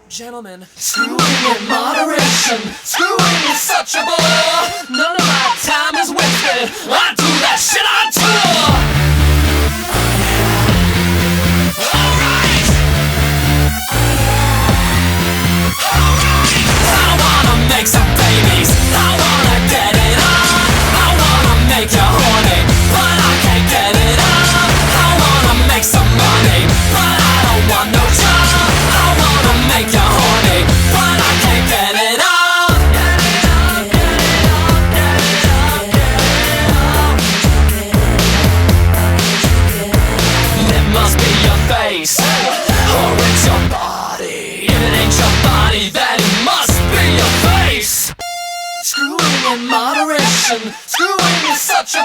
Gentlemen, screwing in moderation. Screwing is such a bore. None of my time is wasted. I do that shit on tour. Alright. I wanna make some babies. I wanna get it on. I wanna make you horny, but I can't get it on. I wanna make some money, but I don't want no job. I wanna make you horny, but I can't get it on. It must be your face, or it's your body. If it ain't your body, then it must be your face. Screwing in moderation. Screwing is such a